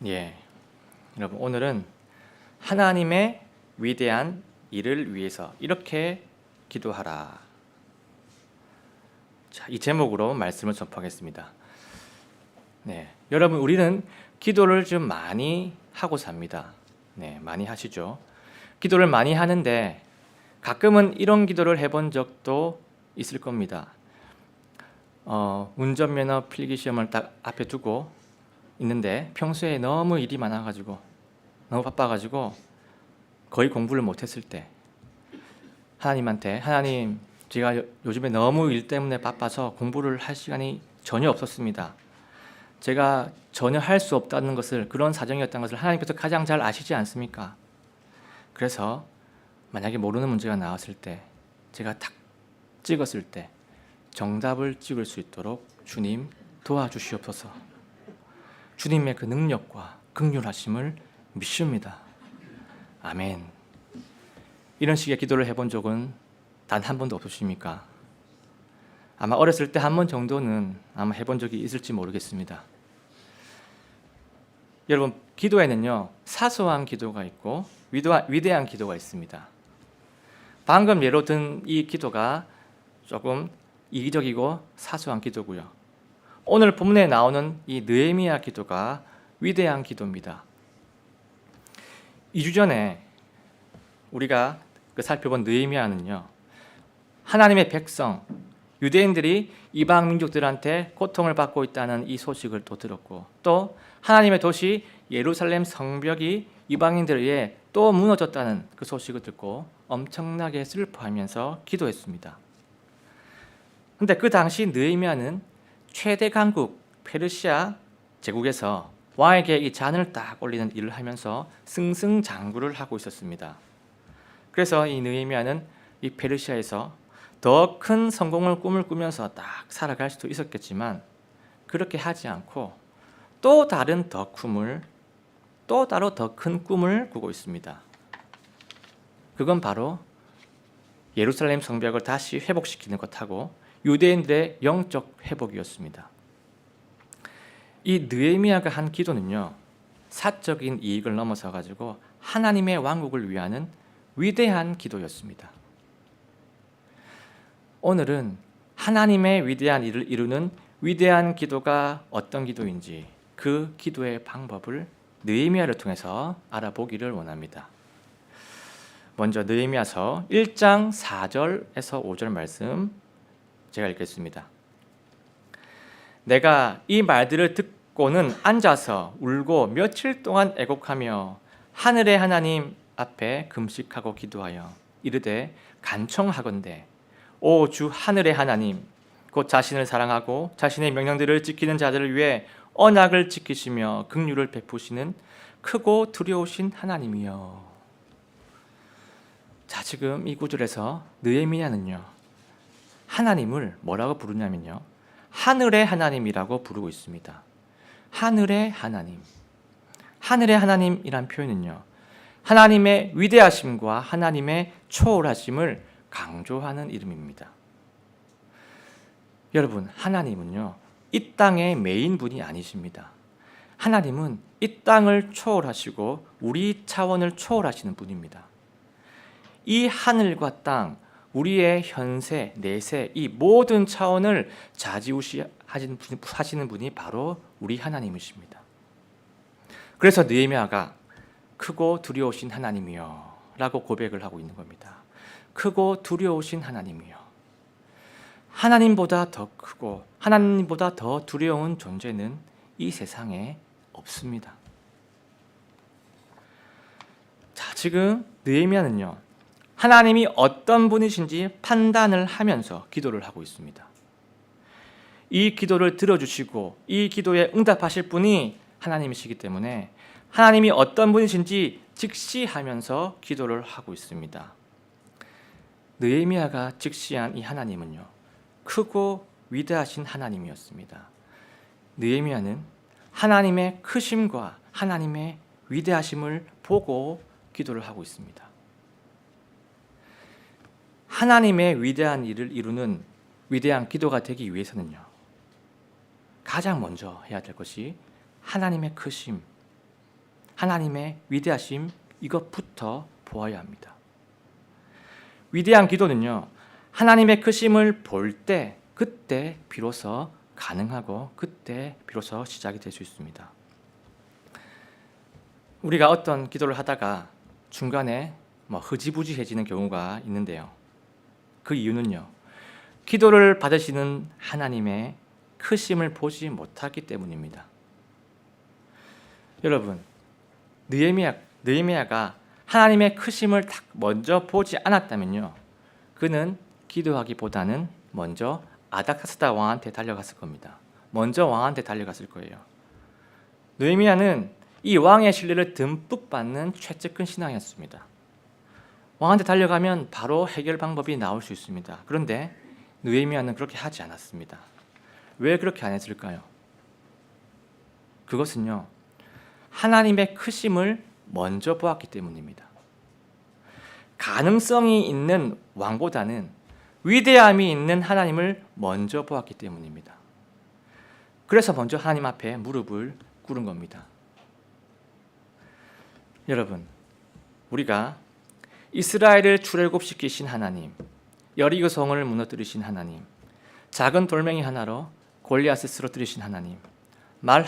예, 여러분 오늘은 하나님의 위대한 일을 위해서 이렇게 기도하라. 자, 이 제목으로 말씀을 접하겠습니다. 네, 여러분 우리는 기도를 좀 많이 하고 삽니다. 네, 많이 하시죠. 기도를 많이 하는데 가끔은 이런 기도를 해본 적도 있을 겁니다. 운전면허 필기 시험을 딱 앞에 두고 있는데 평소에 너무 일이 많아가지고 너무 바빠가지고 거의 공부를 못했을 때 하나님한테 하나님, 제가 요즘에 너무 일 때문에 바빠서 공부를 할 시간이 전혀 없었습니다. 제가 전혀 할 수 없다는 것을, 그런 사정이었다는 것을 하나님께서 가장 잘 아시지 않습니까? 그래서 만약에 모르는 문제가 나왔을 때, 제가 탁 찍었을 때 정답을 찍을 수 있도록 주님 도와주시옵소서. 주님의 그 능력과 긍휼하심을 믿습니다. 아멘. 이런 식의 기도를 해본 적은 단 한 번도 없으십니까? 아마 어렸을 때 한 번 정도는 아마 해본 적이 있을지 모르겠습니다. 여러분, 기도에는요 사소한 기도가 있고 위대한 기도가 있습니다. 방금 예로 든 이 기도가 조금 이기적이고 사소한 기도고요, 오늘 본문에 나오는 이 느헤미야 기도가 위대한 기도입니다. 2주 전에 우리가 살펴본 느헤미야는요, 하나님의 백성 유대인들이 이방 민족들한테 고통을 받고 있다는 이 소식을 또 들었고, 또 하나님의 도시 예루살렘 성벽이 이방인들에 의해 또 무너졌다는 그 소식을 듣고 엄청나게 슬퍼하면서 기도했습니다. 그런데 그 당시 느헤미야는 최대 강국 페르시아 제국에서 왕에게 이 잔을 딱 올리는 일을 하면서 승승장구를 하고 있었습니다. 그래서 이 느헤미야는 이 페르시아에서 더 큰 성공을 꿈을 꾸면서 딱 살아갈 수도 있었겠지만, 그렇게 하지 않고 또 다른 더 큰 꿈을 꾸고 있습니다. 그건 바로 예루살렘 성벽을 다시 회복시키는 것하고 유대인들의 영적 회복이었습니다. 이 느헤미야가 한 기도는요, 사적인 이익을 넘어서 가지고 하나님의 왕국을 위하는 위대한 기도였습니다. 오늘은 하나님의 위대한 일을 이루는 위대한 기도가 어떤 기도인지, 그 기도의 방법을 느헤미야를 통해서 알아보기를 원합니다. 먼저 느헤미야서 1장 4절에서 5절 말씀 제가 읽겠습니다. 내가 이 말들을 듣고는 앉아서 울고 며칠 동안 애곡하며 하늘의 하나님 앞에 금식하고 기도하여 이르되 간청하건대 오 주 하늘의 하나님, 곧 자신을 사랑하고 자신의 명령들을 지키는 자들을 위해 언약을 지키시며 긍휼을 베푸시는 크고 두려우신 하나님이여. 자, 지금 이 구절에서 느헤미야는요, 하나님을 뭐라고 부르냐면요, 하늘의 하나님이라고 부르고 있습니다. 하늘의 하나님. 하늘의 하나님이란 표현은요, 하나님의 위대하심과 하나님의 초월하심을 강조하는 이름입니다. 여러분, 하나님은요, 이 땅의 메인분이 아니십니다. 하나님은 이 땅을 초월하시고 우리 차원을 초월하시는 분입니다. 이 하늘과 땅, 우리의 현세, 내세, 이 모든 차원을 좌지우지하시는 분이 바로 우리 하나님이십니다. 그래서 느헤미야가 크고 두려우신 하나님이여 라고 고백을 하고 있는 겁니다. 크고 두려우신 하나님이여. 하나님보다 더 크고 하나님보다 더 두려운 존재는 이 세상에 없습니다. 자, 지금 느헤미야는요, 하나님이 어떤 분이신지 판단을 하면서 기도를 하고 있습니다. 이 기도를 들어주시고 이 기도에 응답하실 분이 하나님이시기 때문에 하나님이 어떤 분이신지 직시하면서 기도를 하고 있습니다. 느헤미야가 직시한 이 하나님은요, 크고 위대하신 하나님이었습니다. 느헤미야는 하나님의 크심과 하나님의 위대하심을 보고 기도를 하고 있습니다. 하나님의 위대한 일을 이루는 위대한 기도가 되기 위해서는요, 가장 먼저 해야 될 것이 하나님의 크심, 하나님의 위대하심 이것부터 보아야 합니다. 위대한 기도는요, 하나님의 크심을 볼 때 그때 비로소 가능하고 그때 비로소 시작이 될 수 있습니다. 우리가 어떤 기도를 하다가 중간에 흐지부지해지는 경우가 있는데요. 그 이유는요, 기도를 받으시는 하나님의 크심을 보지 못하기 때문입니다. 여러분, 느헤미야가 하나님의 크심을 딱 먼저 보지 않았다면요, 그는 기도하기보다는 먼저 아닥사스다 왕한테 달려갔을 겁니다. 먼저 왕한테 달려갔을 거예요. 느헤미야는 이 왕의 신뢰를 듬뿍 받는 최측근 신앙이었습니다. 왕한테 달려가면 바로 해결 방법이 나올 수 있습니다. 그런데 느헤미야는 그렇게 하지 않았습니다. 왜 그렇게 안 했을까요? 그것은요, 하나님의 크심을 먼저 보았기 때문입니다. 가능성이 있는 왕보다는 위대함이 있는 하나님을 먼저 보았기 때문입니다. 그래서 먼저 하나님 앞에 무릎을 꿇은 겁니다. 여러분, 우리가 이스라엘을 출애굽시키신 하나님, 여리고 성을 무너뜨리신 하나님, 작은 돌멩이 하나로 골리앗을 쓰러뜨리신 하나님, 말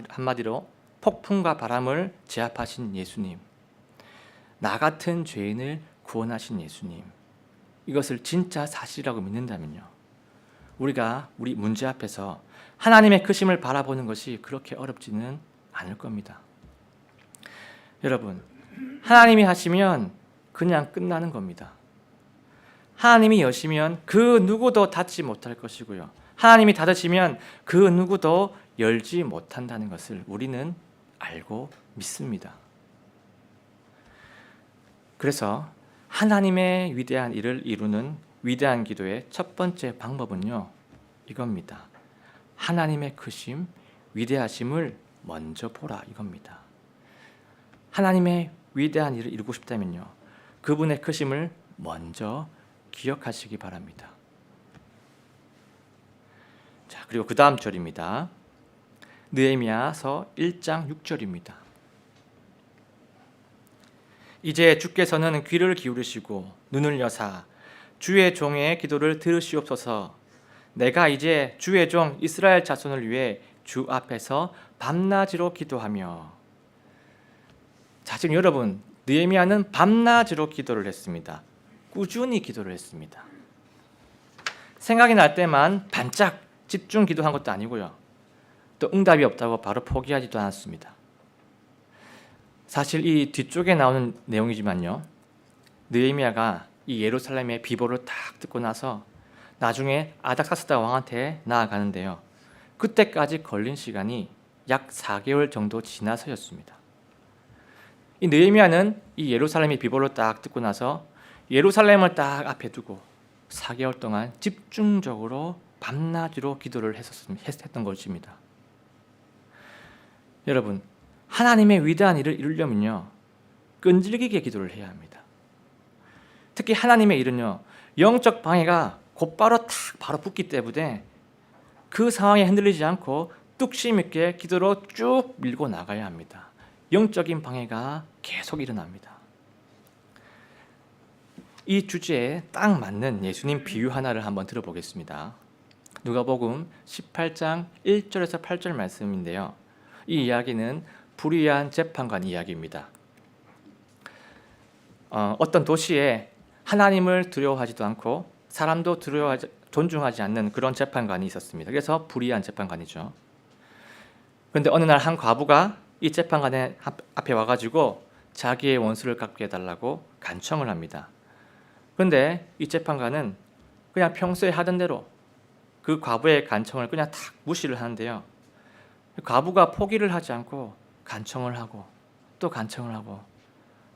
한마디로 폭풍과 바람을 제압하신 예수님, 나 같은 죄인을 구원하신 예수님, 이것을 진짜 사실이라고 믿는다면요, 우리가 우리 문제 앞에서 하나님의 크심을 바라보는 것이 그렇게 어렵지는 않을 겁니다. 여러분, 하나님이 하시면 그냥 끝나는 겁니다. 하나님이 여시면 그 누구도 닫지 못할 것이고요, 하나님이 닫으시면 그 누구도 열지 못한다는 것을 우리는 알고 믿습니다. 그래서 하나님의 위대한 일을 이루는 위대한 기도의 첫 번째 방법은요, 이겁니다. 하나님의 크심, 위대하심을 먼저 보라, 이겁니다. 하나님의 위대한 일을 이루고 싶다면요, 그분의 크심을 먼저 기억하시기 바랍니다. 자, 그리고 그 다음 절입니다. 느헤미야서 1장 6절입니다. 이제 주께서는 귀를 기울이시고 눈을 여사 주의 종의 기도를 들으시옵소서. 내가 이제 주의 종 이스라엘 자손을 위해 주 앞에서 밤낮으로 기도하며. 자, 지금 여러분, 느헤미야는 밤낮으로 기도를 했습니다. 꾸준히 기도를 했습니다. 생각이 날 때만 반짝 집중 기도한 것도 아니고요, 또 응답이 없다고 바로 포기하지도 않았습니다. 사실 이 뒤쪽에 나오는 내용이지만요, 느헤미야가 이 예루살렘의 비보를 딱 듣고 나서 나중에 아닥사스다 왕한테 나아가는데요, 그때까지 걸린 시간이 약 4개월 정도 지나서였습니다. 이 느헤미야는 이 예루살렘의 비보를 딱 듣고 나서 예루살렘을 딱 앞에 두고 4개월 동안 집중적으로 밤낮으로 기도를 했던 것입니다. 여러분, 하나님의 위대한 일을 이루려면요, 끈질기게 기도를 해야 합니다. 특히 하나님의 일은요, 영적 방해가 곧바로 바로 붙기 때문에 그 상황에 흔들리지 않고 뚝심 있게 기도로 쭉 밀고 나가야 합니다. 영적인 방해가 계속 일어납니다. 이 주제에 딱 맞는 예수님 비유 하나를 한번 들어보겠습니다. 누가복음 18장 1절에서 8절 말씀인데요, 이 이야기는 불의한 재판관 이야기입니다. 어떤 도시에 하나님을 두려워하지도 않고 사람도 존중하지 않는 그런 재판관이 있었습니다. 그래서 불의한 재판관이죠. 그런데 어느 날 한 과부가 이 재판관의 앞에 와가지고 자기의 원수를 갚게 해달라고 간청을 합니다. 그런데 이 재판관은 그냥 평소에 하던 대로 그 과부의 간청을 그냥 탁 무시를 하는데요, 과부가 포기를 하지 않고 간청을 하고 또 간청을 하고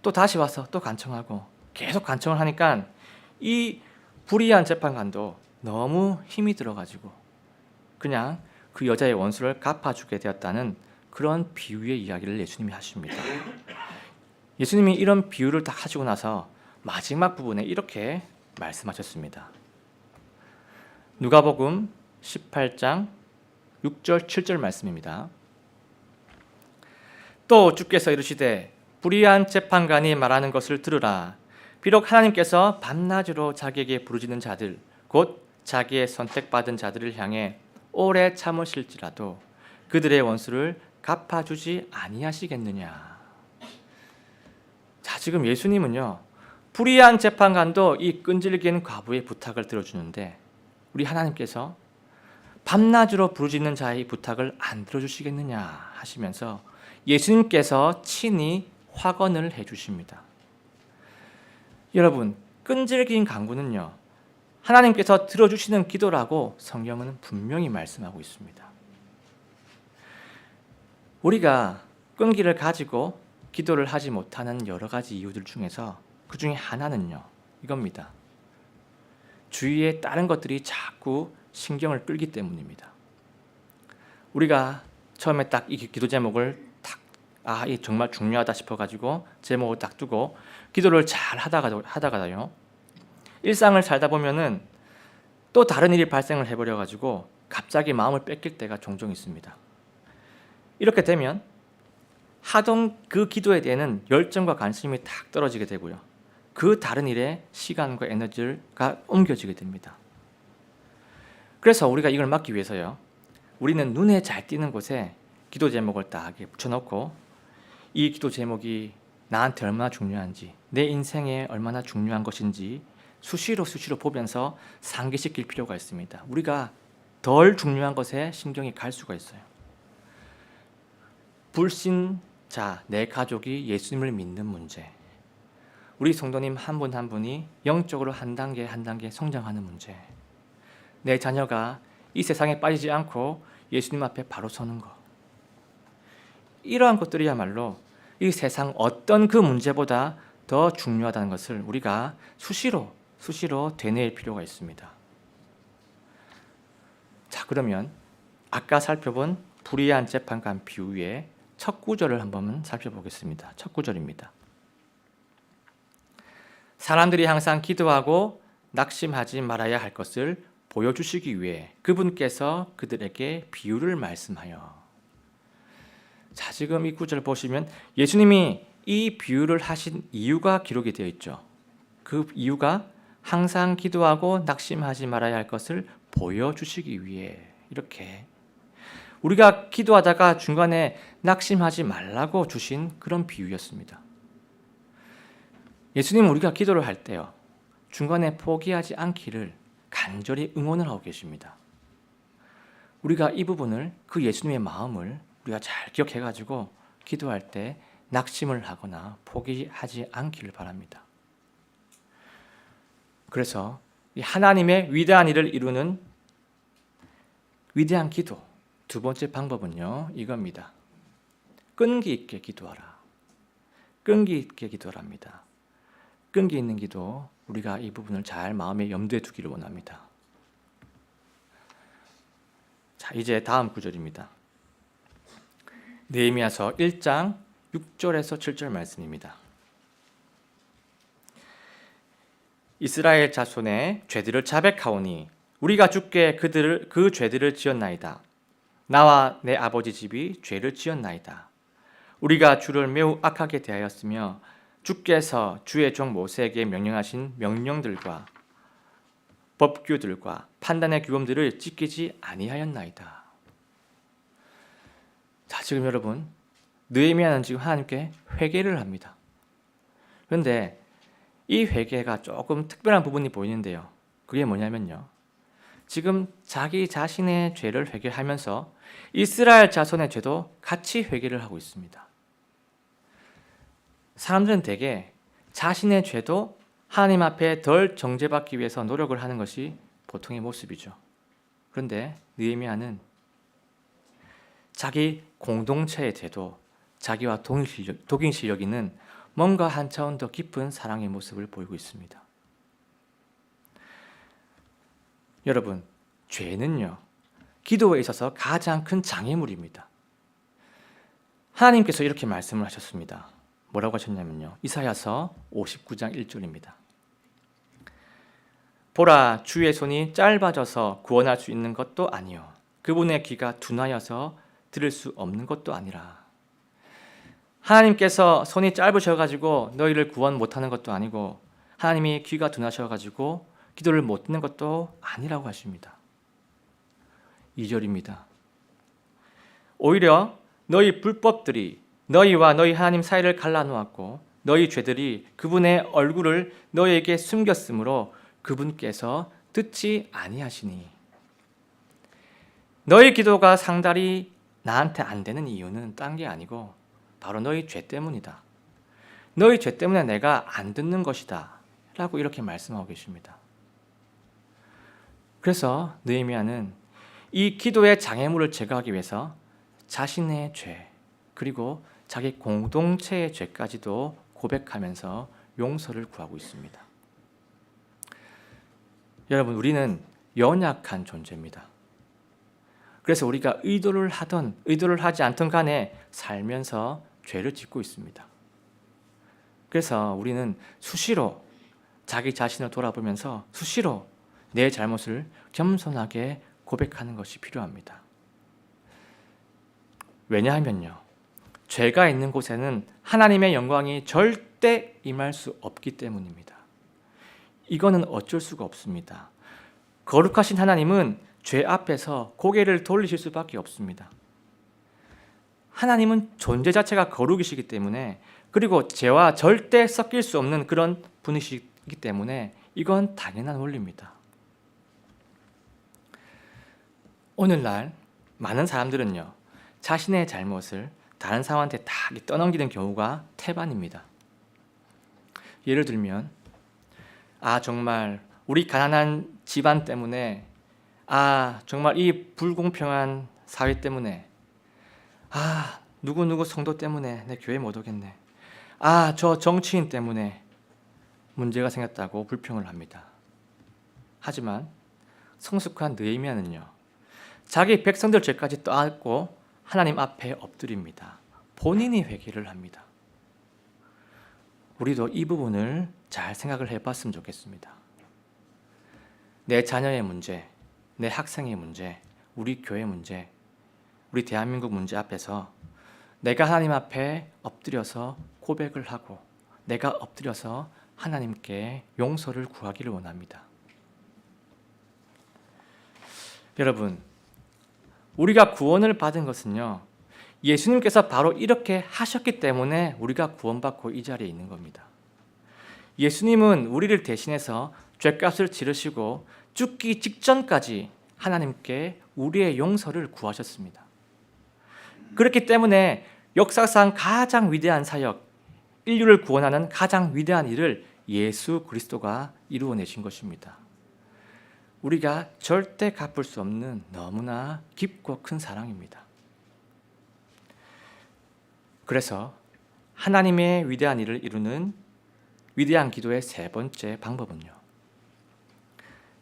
또 다시 와서 또 간청하고 계속 간청을 하니까 이 불의한 재판관도 너무 힘이 들어가지고 그냥 그 여자의 원수를 갚아주게 되었다는 그런 비유의 이야기를 예수님이 하십니다. 예수님이 이런 비유를 딱 하시고 나서 마지막 부분에 이렇게 말씀하셨습니다. 누가복음 18장 6절 7절 말씀입니다. 또 주께서 이르시되 불의한 재판관이 말하는 것을 들으라. 비록 하나님께서 밤낮으로 자기에게 부르짖는 자들 곧 자기의 선택받은 자들을 향해 오래 참으실지라도 그들의 원수를 갚아주지 아니하시겠느냐. 자, 지금 예수님은요, 불의한 재판관도 이 끈질긴 과부의 부탁을 들어주는데 우리 하나님께서 밤낮으로 부르짖는 자의 부탁을 안 들어주시겠느냐 하시면서 예수님께서 친히 확언을 해주십니다. 여러분, 끈질긴 간구는요, 하나님께서 들어주시는 기도라고 성경은 분명히 말씀하고 있습니다. 우리가 끈기를 가지고 기도를 하지 못하는 여러 가지 이유들 중에서 그 중에 하나는요, 이겁니다. 주위에 다른 것들이 자꾸 신경을 끌기 때문입니다. 우리가 처음에 딱 이 기도 제목을 이 정말 중요하다 싶어가지고 제목을 딱 두고 기도를 잘 하다가요, 일상을 살다 보면은 또 다른 일이 발생을 해버려가지고 갑자기 마음을 뺏길 때가 종종 있습니다. 이렇게 되면 하던 그 기도에 대한 열정과 관심이 탁 떨어지게 되고요, 그 다른 일에 시간과 에너지가 옮겨지게 됩니다. 그래서 우리가 이걸 막기 위해서요, 우리는 눈에 잘 띄는 곳에 기도 제목을 딱 붙여놓고 이 기도 제목이 나한테 얼마나 중요한지, 내 인생에 얼마나 중요한 것인지 수시로 보면서 상기시킬 필요가 있습니다. 우리가 덜 중요한 것에 신경이 갈 수가 있어요. 불신자, 내 가족이 예수님을 믿는 문제, 우리 성도님 한 분 한 분이 영적으로 한 단계 성장하는 문제, 내 자녀가 이 세상에 빠지지 않고 예수님 앞에 바로 서는 것, 이러한 것들이야말로 이 세상 어떤 그 문제보다 더 중요하다는 것을 우리가 수시로 되뇌일 필요가 있습니다. 자, 그러면 아까 살펴본 불의한 재판관 비유의 첫 구절을 한번 살펴보겠습니다. 첫 구절입니다. 사람들이 항상 기도하고 낙심하지 말아야 할 것을 보여주시기 위해 그분께서 그들에게 비유를 말씀하여. 자, 지금 이 구절 보시면 예수님이 이 비유를 하신 이유가 기록이 되어 있죠. 그 이유가 항상 기도하고 낙심하지 말아야 할 것을 보여주시기 위해, 이렇게 우리가 기도하다가 중간에 낙심하지 말라고 주신 그런 비유였습니다. 예수님은 우리가 기도를 할 때요, 중간에 포기하지 않기를 간절히 응원을 하고 계십니다. 우리가 이 부분을, 그 예수님의 마음을 우리가 잘 기억해가지고 기도할 때 낙심을 하거나 포기하지 않기를 바랍니다. 그래서 이 하나님의 위대한 일을 이루는 위대한 기도, 두 번째 방법은요, 이겁니다. 끈기 있게 기도하라. 끈기 있게 기도랍니다. 끈기 있는 기도, 우리가 이 부분을 잘 마음에 염두에 두기를 원합니다. 자, 이제 다음 구절입니다. 느헤미야서 1장 6절에서 7절 말씀입니다. 이스라엘 자손의 죄들을 자백하오니 우리가 주께 그 죄들을 지었나이다. 나와 내 아버지 집이 죄를 지었나이다. 우리가 주를 매우 악하게 대하였으며 주께서 주의 종 모세에게 명령하신 명령들과 법규들과 판단의 규범들을 지키지 아니하였나이다. 자, 지금 여러분, 느헤미야는 지금 하나님께 회개를 합니다. 그런데 이 회개가 조금 특별한 부분이 보이는데요, 그게 뭐냐면요, 지금 자기 자신의 죄를 회개하면서 이스라엘 자손의 죄도 같이 회개를 하고 있습니다. 사람들은 대개 자신의 죄도 하나님 앞에 덜 정죄받기 위해서 노력을 하는 것이 보통의 모습이죠. 그런데 느헤미야는 자기 공동체의 죄도 자기와 동일시 여기는 뭔가 한 차원 더 깊은 사랑의 모습을 보이고 있습니다. 여러분, 죄는요, 기도에 있어서 가장 큰 장애물입니다. 하나님께서 이렇게 말씀을 하셨습니다. 뭐라고 하셨냐면요, 이사야서 59장 1절입니다. 보라, 주의 손이 짧아져서 구원할 수 있는 것도 아니요, 그분의 귀가 둔하여서 들을 수 없는 것도 아니라. 하나님께서 손이 짧으셔가지고 너희를 구원 못하는 것도 아니고 하나님이 귀가 둔하셔가지고 기도를 못 듣는 것도 아니라고 하십니다. 2절입니다. 오히려 너희 불법들이 너희와 너희 하나님 사이를 갈라놓았고 너희 죄들이 그분의 얼굴을 너희에게 숨겼으므로 그분께서 듣지 아니하시니. 너희 기도가 상달이 나한테 안 되는 이유는 딴 게 아니고 바로 너희 죄 때문이다. 너희 죄 때문에 내가 안 듣는 것이다 라고 이렇게 말씀하고 계십니다. 그래서 느헤미야는 이 기도의 장애물을 제거하기 위해서 자신의 죄 그리고 자기 공동체의 죄까지도 고백하면서 용서를 구하고 있습니다. 여러분, 우리는 연약한 존재입니다. 그래서 우리가 의도를 하든 의도를 하지 않든 간에 살면서 죄를 짓고 있습니다. 그래서 우리는 수시로 자기 자신을 돌아보면서 수시로 내 잘못을 겸손하게 고백하는 것이 필요합니다. 왜냐하면요, 죄가 있는 곳에는 하나님의 영광이 절대 임할 수 없기 때문입니다. 이거는 어쩔 수가 없습니다. 거룩하신 하나님은 죄 앞에서 고개를 돌리실 수밖에 없습니다. 하나님은 존재 자체가 거룩이시기 때문에, 그리고 죄와 절대 섞일 수 없는 그런 분이시기 때문에 이건 당연한 원리입니다. 오늘날 많은 사람들은요, 자신의 잘못을 다른 사람한테 다 떠넘기는 경우가 태반입니다. 예를 들면, 정말 우리 가난한 집안 때문에, 정말 이 불공평한 사회 때문에, 누구누구 성도 때문에 내 교회 못 오겠네. 저 정치인 때문에 문제가 생겼다고 불평을 합니다. 하지만 성숙한 느헤미야는요, 자기 백성들 죄까지 떠안고 하나님 앞에 엎드립니다. 본인이 회개를 합니다. 우리도 이 부분을 잘 생각을 해봤으면 좋겠습니다. 내 자녀의 문제, 내 학생의 문제, 우리 교회 문제, 우리 대한민국 문제 앞에서 내가 하나님 앞에 엎드려서 고백을 하고 내가 엎드려서 하나님께 용서를 구하기를 원합니다. 여러분, 우리가 구원을 받은 것은요, 예수님께서 바로 이렇게 하셨기 때문에 우리가 구원받고 이 자리에 있는 겁니다. 예수님은 우리를 대신해서 죄값을 치르시고 죽기 직전까지 하나님께 우리의 용서를 구하셨습니다. 그렇기 때문에 역사상 가장 위대한 사역, 인류를 구원하는 가장 위대한 일을 예수 그리스도가 이루어내신 것입니다. 우리가 절대 갚을 수 없는 너무나 깊고 큰 사랑입니다. 그래서 하나님의 위대한 일을 이루는 위대한 기도의 세 번째 방법은요,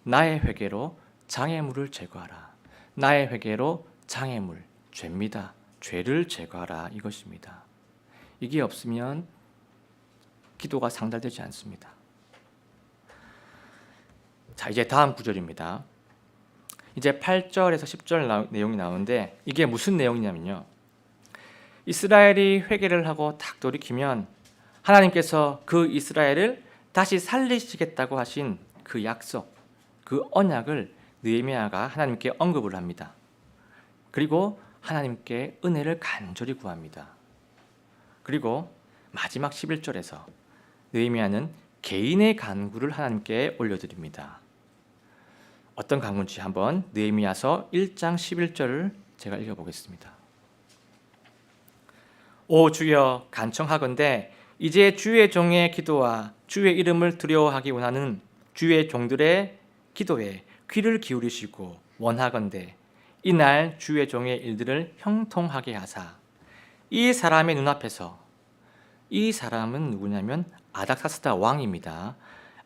나의 회개로 장애물을 제거하라. 나의 회개로 장애물, 죄입니다. 죄를 제거하라, 이것입니다. 이게 없으면 기도가 상달되지 않습니다. 자, 이제 다음 구절입니다. 이제 8절에서 10절 내용이 나오는데, 이게 무슨 내용이냐면요, 이스라엘이 회개를 하고 딱 돌이키면 하나님께서 그 이스라엘을 다시 살리시겠다고 하신 그 약속, 그 언약을 느헤미야가 하나님께 언급을 합니다. 그리고 하나님께 은혜를 간절히 구합니다. 그리고 마지막 11절에서 느헤미야는 개인의 간구를 하나님께 올려드립니다. 어떤 간구인지 한번 느헤미야서 1장 11절을 제가 읽어보겠습니다. 오 주여, 간청하건대 이제 주의 종의 기도와 주의 이름을 두려워하기 원하는 주의 종들의 기도에 귀를 기울이시고 원하건대 이날 주의 종의 일들을 형통하게 하사 이 사람의 눈앞에서, 이 사람은 누구냐면 아닥사스다 왕입니다.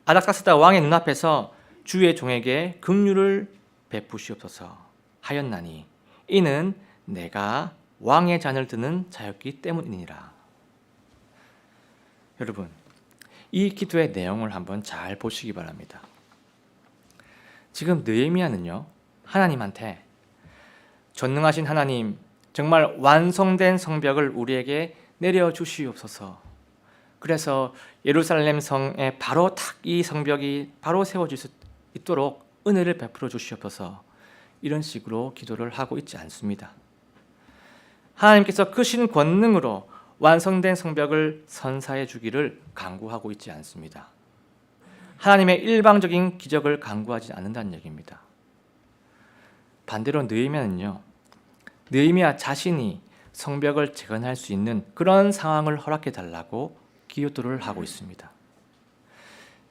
아닥사스다 왕의 눈앞에서 주의 종에게 긍휼을 베푸시옵소서 하였나니 이는 내가 왕의 잔을 드는 자였기 때문이니라. 여러분, 이 기도의 내용을 한번 잘 보시기 바랍니다. 지금 느헤미야는요, 하나님한테 전능하신 하나님, 정말 완성된 성벽을 우리에게 내려 주시옵소서. 그래서 예루살렘 성에 바로 탁 이 성벽이 바로 세워질 수 있도록 은혜를 베풀어 주시옵소서. 이런 식으로 기도를 하고 있지 않습니다. 하나님께서 크신 권능으로 완성된 성벽을 선사해 주기를 간구하고 있지 않습니다. 하나님의 일방적인 기적을 간구하지 않는다는 얘기입니다. 반대로 느헤미야는요, 느헤미야 자신이 성벽을 재건할 수 있는 그런 상황을 허락해 달라고 기도를 하고 있습니다.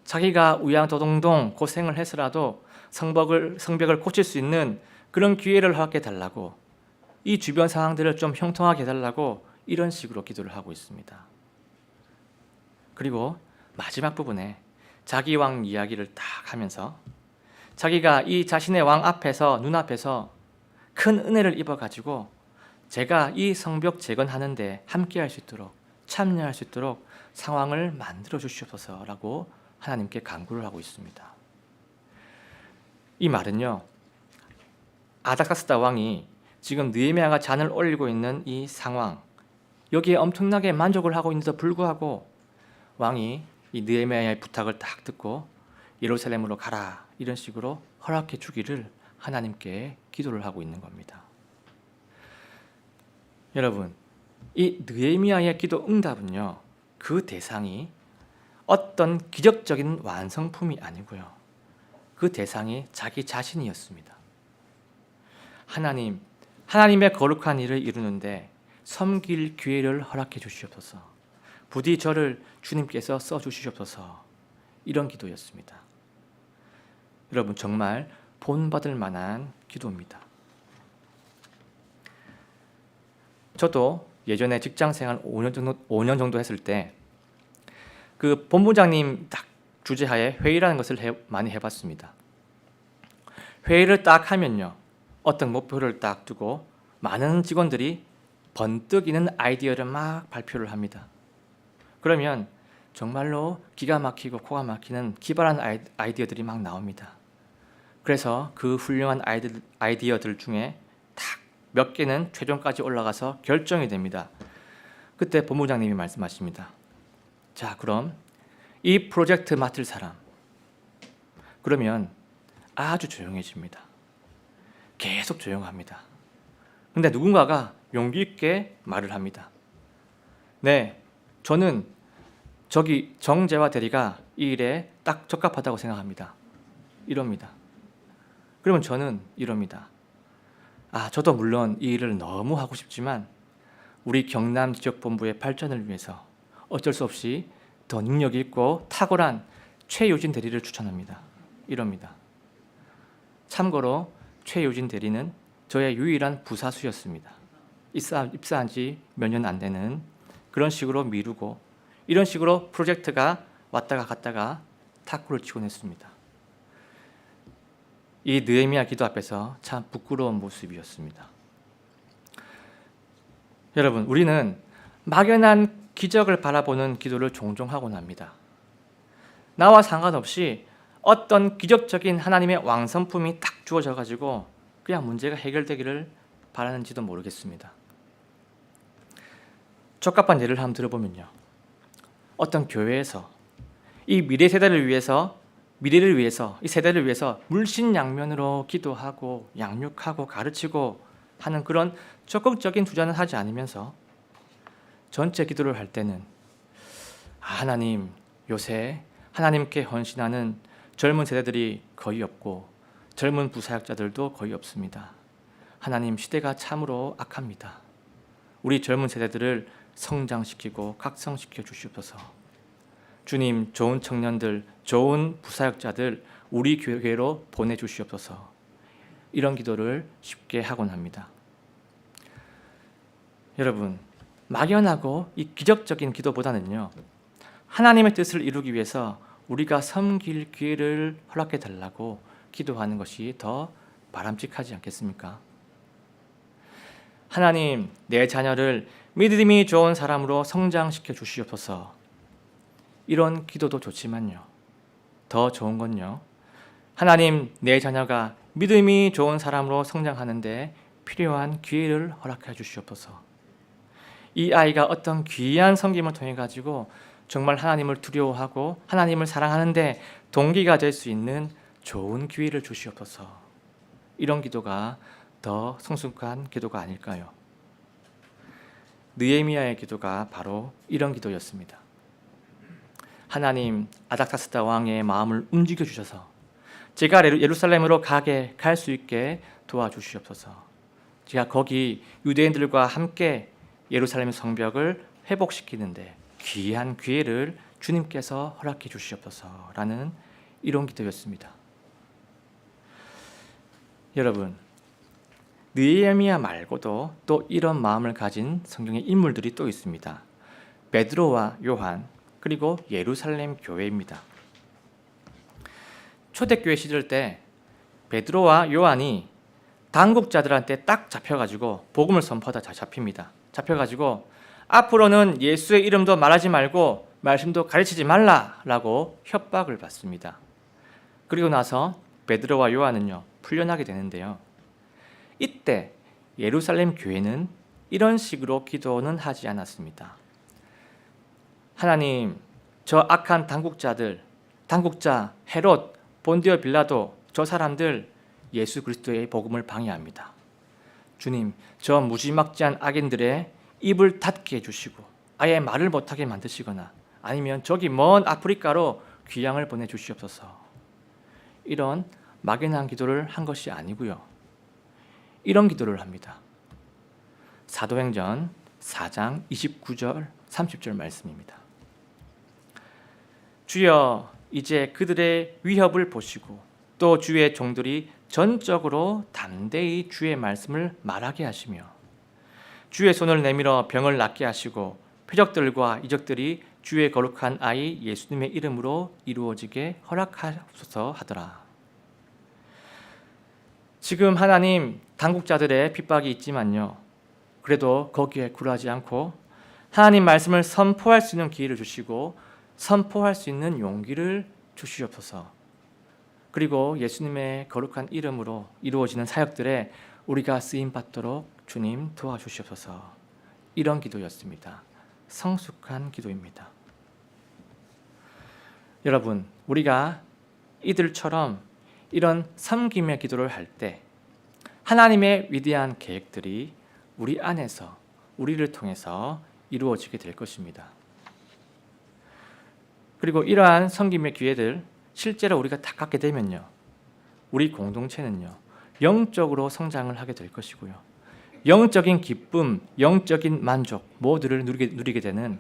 자기가 우양도동동 고생을 해서라도 성벽을 고칠 수 있는 그런 기회를 허락해 달라고, 이 주변 상황들을 좀 형통하게 해달라고 이런 식으로 기도를 하고 있습니다. 그리고 마지막 부분에 자기 왕 이야기를 딱 하면서 자기가 이 자신의 왕 앞에서, 눈앞에서 큰 은혜를 입어가지고 제가 이 성벽 재건하는데 함께할 수 있도록, 참여할 수 있도록 상황을 만들어 주시옵소서라고 하나님께 간구를 하고 있습니다. 이 말은요, 아닥사스다 왕이 지금 느헤미야가 잔을 올리고 있는 이 상황, 여기에 엄청나게 만족을 하고 있는데도 불구하고 왕이 이 느헤미야의 부탁을 딱 듣고 예루살렘으로 가라, 이런 식으로 허락해 주기를 하나님께 기도를 하고 있는 겁니다. 여러분, 이 느헤미야의 기도 응답은요, 그 대상이 어떤 기적적인 완성품이 아니고요, 그 대상이 자기 자신이었습니다. 하나님의 거룩한 일을 이루는데 섬길 기회를 허락해 주시옵소서. 부디 저를 주님께서 써주시옵소서. 이런 기도였습니다. 여러분, 정말 본받을 만한 기도입니다. 저도 예전에 직장생활 5년 정도 했을 때 그 본부장님 딱 주재하에 회의라는 것을 많이 해봤습니다. 회의를 딱 하면요, 어떤 목표를 딱 두고 많은 직원들이 번뜩 있는 아이디어를 막 발표를 합니다. 그러면 정말로 기가 막히고 코가 막히는 기발한 아이디어들이 막 나옵니다. 그래서 그 훌륭한 아이디어들 중에 딱 몇 개는 최종까지 올라가서 결정이 됩니다. 그때 본부장님이 말씀하십니다. 자, 그럼 이 프로젝트 맡을 사람. 그러면 아주 조용해집니다. 계속 조용합니다. 근데 누군가가 용기 있게 말을 합니다. 네, 저는 저기 정재화 대리가 이 일에 딱 적합하다고 생각합니다. 이럽니다. 그러면 저는 이럽니다. 저도 물론 이 일을 너무 하고 싶지만 우리 경남 지역본부의 발전을 위해서 어쩔 수 없이 더 능력 있고 탁월한 최유진 대리를 추천합니다. 이럽니다. 참고로 최유진 대리는 저의 유일한 부사수였습니다. 입사한 지 몇 년 안 되는, 그런 식으로 미루고 이런 식으로 프로젝트가 왔다가 갔다가 탁구를 치곤 했습니다. 이 느헤미야 기도 앞에서 참 부끄러운 모습이었습니다. 여러분, 우리는 막연한 기적을 바라보는 기도를 종종 하곤 합니다. 나와 상관없이 어떤 기적적인 하나님의 왕성품이 딱 주어져 가지고 그냥 문제가 해결되기를 바라는지도 모르겠습니다. 적합한 예를 한번 들어보면요, 어떤 교회에서 이 미래를 위해서 이 세대를 위해서 물신양면으로 기도하고 양육하고 가르치고 하는 그런 적극적인 투자는 하지 않으면서 전체 기도를 할 때는 하나님, 요새 하나님께 헌신하는 젊은 세대들이 거의 없고 젊은 부사역자들도 거의 없습니다. 하나님, 시대가 참으로 악합니다. 우리 젊은 세대들을 성장시키고 각성시켜 주시옵소서. 주님, 좋은 청년들, 좋은 부사역자들 우리 교회로 보내주시옵소서. 이런 기도를 쉽게 하곤 합니다. 여러분, 막연하고 이 기적적인 기도보다는요, 하나님의 뜻을 이루기 위해서 우리가 섬길 기회를 허락해 달라고 기도하는 것이 더 바람직하지 않겠습니까? 하나님, 내 자녀를 믿음이 좋은 사람으로 성장시켜 주시옵소서. 이런 기도도 좋지만요, 더 좋은 건요, 하나님, 내 자녀가 믿음이 좋은 사람으로 성장하는데 필요한 기회를 허락해 주시옵소서. 이 아이가 어떤 귀한 섬김을 통해 가지고 정말 하나님을 두려워하고 하나님을 사랑하는데 동기가 될 수 있는 좋은 기회를 주시옵소서. 이런 기도가 더 성숙한 기도가 아닐까요? 느헤미야의 기도가 바로 이런 기도였습니다. 하나님, 아닥사스다 왕의 마음을 움직여 주셔서 제가 예루살렘으로 갈 수 있게 도와주시옵소서. 제가 거기 유대인들과 함께 예루살렘 성벽을 회복시키는데 귀한 기회를 주님께서 허락해 주시옵소서라는 이런 기도였습니다. 여러분, 느헤미야 말고도 또 이런 마음을 가진 성경의 인물들이 또 있습니다. 베드로와 요한, 그리고 예루살렘 교회입니다. 초대교회 시절 때 베드로와 요한이 당국자들한테 딱 잡혀가지고 복음을 선포하다 잡힙니다. 잡혀가지고 앞으로는 예수의 이름도 말하지 말고 말씀도 가르치지 말라라고 협박을 받습니다. 그리고 나서 베드로와 요한은요 풀려나게 되는데요. 이때 예루살렘 교회는 이런 식으로 기도는 하지 않았습니다. 하나님, 저 악한 당국자 헤롯, 본디오 빌라도, 저 사람들 예수 그리스도의 복음을 방해합니다. 주님, 저 무지막지한 악인들의 입을 닫게 해주시고 아예 말을 못하게 만드시거나 아니면 저기 먼 아프리카로 귀양을 보내주시옵소서. 이런 막연한 기도를 한 것이 아니고요. 이런 기도를 합니다. 사도행전 4장 29절 30절 말씀입니다. 주여, 이제 그들의 위협을 보시고 또 주의 종들이 전적으로 담대히 주의 말씀을 말하게 하시며 주의 손을 내밀어 병을 낫게 하시고 표적들과 이적들이 주의 거룩한 아이 예수님의 이름으로 이루어지게 허락하옵소서 하더라. 지금 하나님, 당국자들의 핍박이 있지만요, 그래도 거기에 굴하지 않고 하나님 말씀을 선포할 수 있는 기회를 주시고 선포할 수 있는 용기를 주시옵소서. 그리고 예수님의 거룩한 이름으로 이루어지는 사역들에 우리가 쓰임받도록 주님 도와주시옵소서. 이런 기도였습니다. 성숙한 기도입니다. 여러분, 우리가 이들처럼 이런 섬김의 기도를 할 때 하나님의 위대한 계획들이 우리 안에서 우리를 통해서 이루어지게 될 것입니다. 그리고 이러한 섬김의 기회들 실제로 우리가 다 갖게 되면요, 우리 공동체는요 영적으로 성장을 하게 될 것이고요, 영적인 기쁨, 영적인 만족 모두를 누리게 되는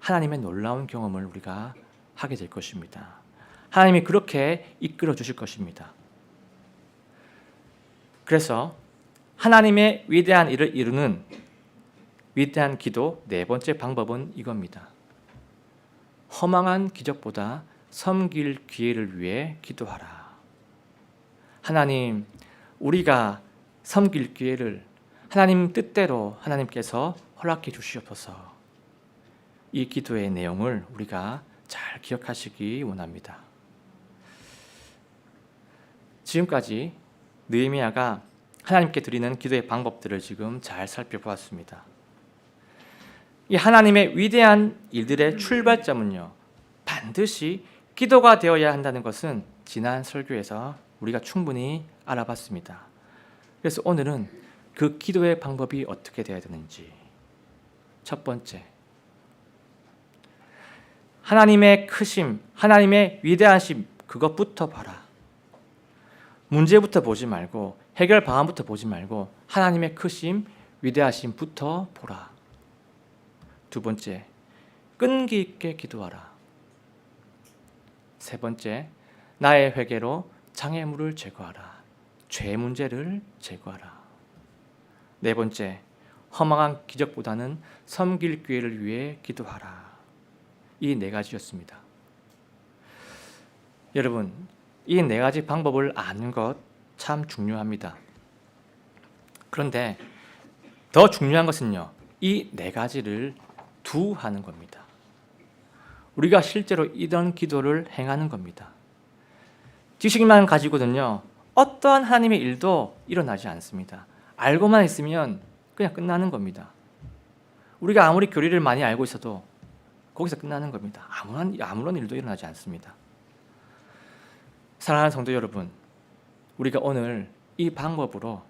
하나님의 놀라운 경험을 우리가 하게 될 것입니다. 하나님이 그렇게 이끌어 주실 것입니다. 그래서 하나님의 위대한 일을 이루는 위대한 기도 네 번째 방법은 이겁니다. 허망한 기적보다 섬길 기회를 위해 기도하라. 하나님, 우리가 섬길 기회를 하나님 뜻대로 하나님께서 허락해 주시옵소서. 이 기도의 내용을 우리가 잘 기억하시기 원합니다. 지금까지 느헤미야가 하나님께 드리는 기도의 방법들을 지금 잘 살펴보았습니다. 이 하나님의 위대한 일들의 출발점은요, 반드시 기도가 되어야 한다는 것은 지난 설교에서 우리가 충분히 알아봤습니다. 그래서 오늘은 그 기도의 방법이 어떻게 되어야 되는지, 첫 번째, 하나님의 크심, 하나님의 위대하심, 그것부터 봐라. 문제부터 보지 말고 해결 방안부터 보지 말고 하나님의 크심, 위대하심부터 보라. 두 번째, 끈기 있게 기도하라. 세 번째, 나의 회개로 장애물을 제거하라. 죄 문제를 제거하라. 네 번째, 허망한 기적보다는 섬길 기회를 위해 기도하라. 이 네 가지였습니다. 여러분, 이 네 가지 방법을 아는 것 참 중요합니다. 그런데 더 중요한 것은요, 이 네 가지를 하는 겁니다. 우리가 실제로 이런 기도를 행하는 겁니다. 지식만 가지고는요, 어떠한 하나님의 일도 일어나지 않습니다. 알고만 있으면 그냥 끝나는 겁니다. 우리가 아무리 교리를 많이 알고 있어도 거기서 끝나는 겁니다. 아무런 일도 일어나지 않습니다. 사랑하는 성도 여러분, 우리가 오늘 이 방법으로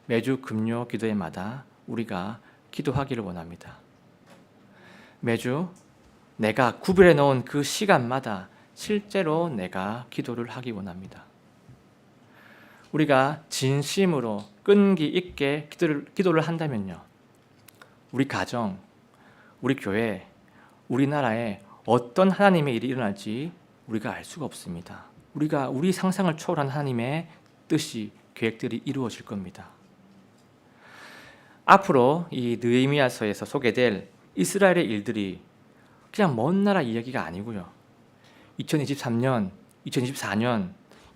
매주 금요 기도회마다 우리가 기도하기를 원합니다. 매주 내가 구별해 놓은 그 시간마다 실제로 내가 기도를 하기 원합니다. 우리가 진심으로 끈기 있게 기도를 한다면요, 우리 가정, 우리 교회, 우리나라에 어떤 하나님의 일이 일어날지 우리가 알 수가 없습니다. 우리 상상을 초월한 하나님의 뜻이, 계획들이 이루어질 겁니다. 앞으로 이 느헤미야서에서 소개될 이스라엘의 일들이 그냥 먼 나라 이야기가 아니고요, 2023년, 2024년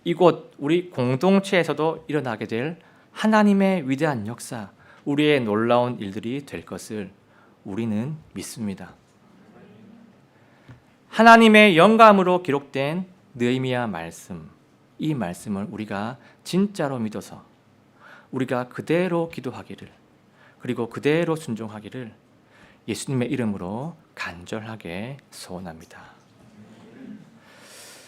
이곳 우리 공동체에서도 일어나게 될 하나님의 위대한 역사, 우리의 놀라운 일들이 될 것을 우리는 믿습니다. 하나님의 영감으로 기록된 느헤미야 말씀, 이 말씀을 우리가 진짜로 믿어서 우리가 그대로 기도하기를, 그리고 그대로 순종하기를 예수님의 이름으로 간절하게 소원합니다.